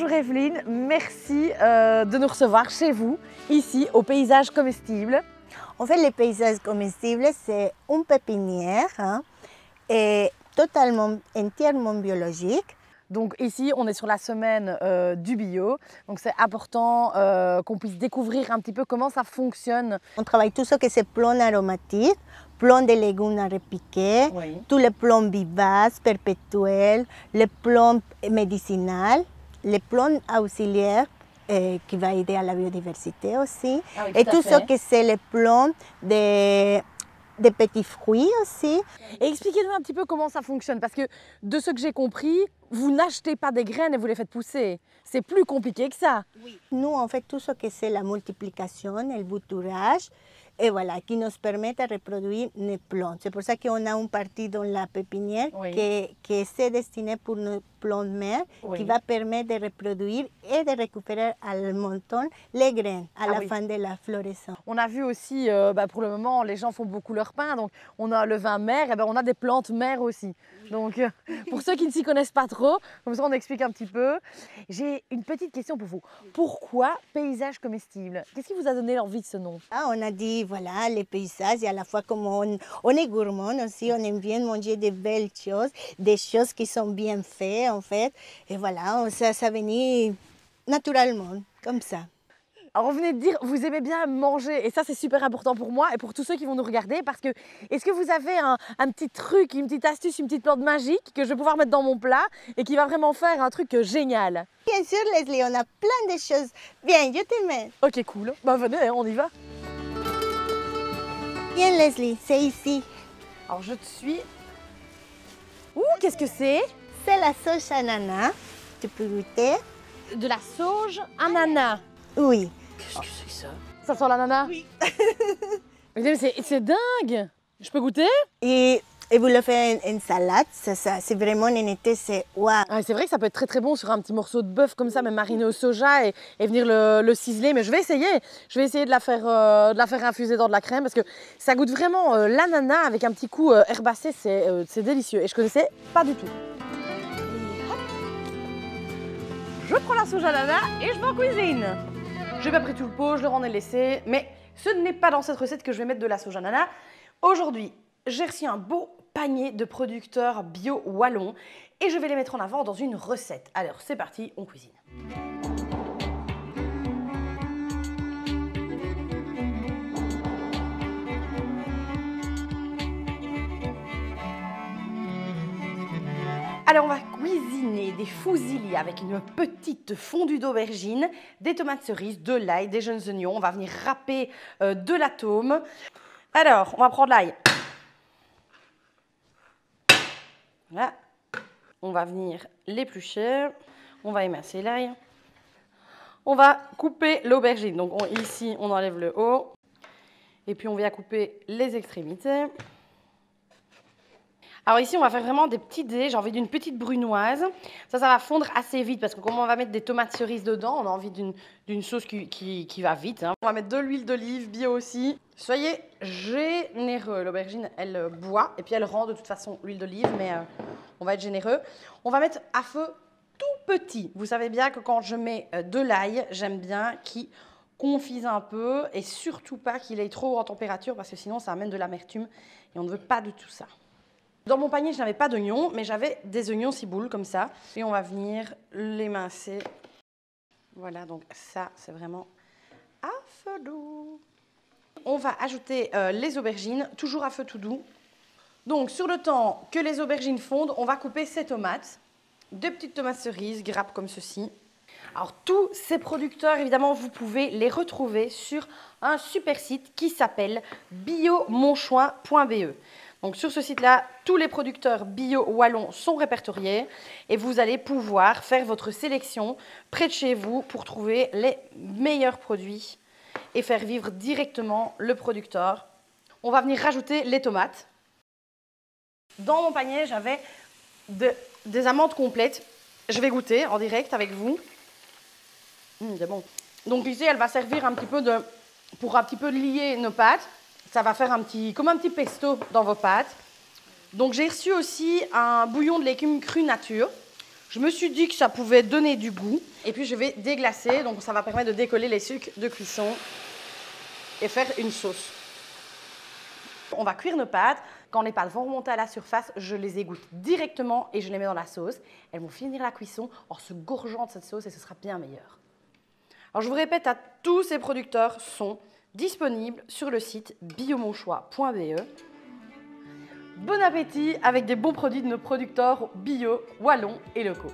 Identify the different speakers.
Speaker 1: Bonjour Evelyne, merci de nous recevoir chez vous, ici au Paysage Comestible.
Speaker 2: En fait, le paysage comestible, c'est une pépinière et entièrement biologique.
Speaker 1: Donc ici, on est sur la semaine du bio, donc c'est important qu'on puisse découvrir un petit peu comment ça fonctionne.
Speaker 2: On travaille tout ce que c'est plantes aromatiques, plantes de légumes à repiquer,
Speaker 1: Oui.
Speaker 2: tous les plantes vivaces, perpétuelles, les plantes médicinales, les plantes auxiliaires qui va aider à la biodiversité aussi.
Speaker 1: Ah oui,
Speaker 2: et
Speaker 1: tout à
Speaker 2: tout
Speaker 1: fait.
Speaker 2: ce que c'est les plantes des petits fruits aussi.
Speaker 1: Et expliquez-nous un petit peu comment ça fonctionne, parce que de ce que j'ai compris, vous n'achetez pas des graines et vous les faites pousser. C'est plus compliqué que ça.
Speaker 2: Nous, on fait tout ce que c'est la multiplication, le bouturage, et voilà, qui nous permet de reproduire les plantes. C'est pour ça qu'on a une partie dans la pépinière
Speaker 1: Oui.
Speaker 2: qui est destinée pour nos plantes mères,
Speaker 1: Oui.
Speaker 2: qui va permettre de reproduire et de récupérer à le monton les graines à la
Speaker 1: oui.
Speaker 2: fin de la floraison.
Speaker 1: On a vu aussi, pour le moment, les gens font beaucoup leur pain, donc on a le vin mère, et on a des plantes mères aussi. Donc pour ceux qui ne s'y connaissent pas trop, comme ça on explique un petit peu. J'ai une petite question pour vous. Pourquoi Paysage Comestible? Qu'est-ce qui vous a donné l'envie de ce nom?
Speaker 2: On a dit, voilà, les paysages, et à la fois comme on est gourmand aussi, on aime bien manger de belles choses, des choses qui sont bien faites en fait. Et voilà, ça venait naturellement, comme ça.
Speaker 1: Alors, vous venez de dire, vous aimez bien manger, et ça, c'est super important pour moi et pour tous ceux qui vont nous regarder, parce que, est-ce que vous avez un petit truc, une petite astuce, une petite plante magique que je vais pouvoir mettre dans mon plat et qui va vraiment faire un truc génial?
Speaker 2: Bien sûr, Leslie, on a plein de choses. Viens, je te mets.
Speaker 1: Ok, cool. Bah, venez, on y va.
Speaker 2: Viens, Leslie, c'est ici.
Speaker 1: Alors, je te suis. Ouh, qu'est-ce que c'est?
Speaker 2: C'est la sauce ananas. Tu peux goûter?
Speaker 1: De la sauge ananas.
Speaker 2: Oui.
Speaker 1: Qu'est-ce que c'est ça? Ça sent l'ananas? Oui. Mais c'est dingue! Je peux goûter?
Speaker 2: Et vous le faites en salade, ça c'est vraiment en été, c'est waouh.
Speaker 1: Ah, c'est vrai que ça peut être très très bon sur un petit morceau de bœuf comme ça, même mariné au soja et venir le ciseler. Mais je vais essayer. Je vais essayer de la faire infuser dans de la crème parce que ça goûte vraiment l'ananas avec un petit coup herbacé. C'est délicieux et je connaissais pas du tout. Et hop. Je prends la sauge ananas et je vais en cuisine. J'ai pas pris tout le pot, je le rends laissé, mais ce n'est pas dans cette recette que je vais mettre de la sauge ananas. Aujourd'hui, j'ai reçu un beau panier de producteurs bio wallons et je vais les mettre en avant dans une recette. Alors c'est parti, on cuisine. Alors on va cuisiner des fusilli avec une petite fondue d'aubergine, des tomates cerises, de l'ail, des jeunes oignons. On va venir râper de la tome. Alors on va prendre l'ail. Voilà. On va venir l'éplucher. On va émincer l'ail. On va couper l'aubergine. Donc ici on enlève le haut. Et puis on vient couper les extrémités. Alors ici, on va faire vraiment des petits dés. J'ai envie d'une petite brunoise. Ça va fondre assez vite parce que comme on va mettre des tomates cerises dedans, on a envie d'une sauce qui va vite. On va mettre de l'huile d'olive, bio aussi. Soyez généreux. L'aubergine, elle boit et puis elle rend de toute façon l'huile d'olive, mais on va être généreux. On va mettre à feu tout petit. Vous savez bien que quand je mets de l'ail, j'aime bien qu'il confise un peu et surtout pas qu'il aille trop en température parce que sinon ça amène de l'amertume et on ne veut pas du tout ça. Dans mon panier, je n'avais pas d'oignons, mais j'avais des oignons ciboules comme ça. Et on va venir l'émincer. Voilà, donc ça, c'est vraiment à feu doux. On va ajouter les aubergines, toujours à feu tout doux. Donc, sur le temps que les aubergines fondent, on va couper ces tomates. Deux petites tomates cerises, grappes comme ceci. Alors, tous ces producteurs, évidemment, vous pouvez les retrouver sur un super site qui s'appelle biomonchoin.be. Donc sur ce site-là, tous les producteurs bio wallons sont répertoriés et vous allez pouvoir faire votre sélection près de chez vous pour trouver les meilleurs produits et faire vivre directement le producteur. On va venir rajouter les tomates. Dans mon panier, j'avais des amandes complètes. Je vais goûter en direct avec vous. C'est bon. Donc ici, elle va servir un petit peu pour un petit peu lier nos pâtes. Ça va faire comme un petit pesto dans vos pâtes. Donc j'ai reçu aussi un bouillon de légumes cru nature. Je me suis dit que ça pouvait donner du goût. Et puis je vais déglacer, donc ça va permettre de décoller les sucres de cuisson et faire une sauce. On va cuire nos pâtes. Quand les pâtes vont remonter à la surface, je les égoutte directement et je les mets dans la sauce. Elles vont finir la cuisson en se gorgeant de cette sauce et ce sera bien meilleur. Alors je vous répète, tous ces producteurs sont disponibles sur le site biomonchois.be. Bon appétit avec des bons produits de nos producteurs bio, wallons et locaux.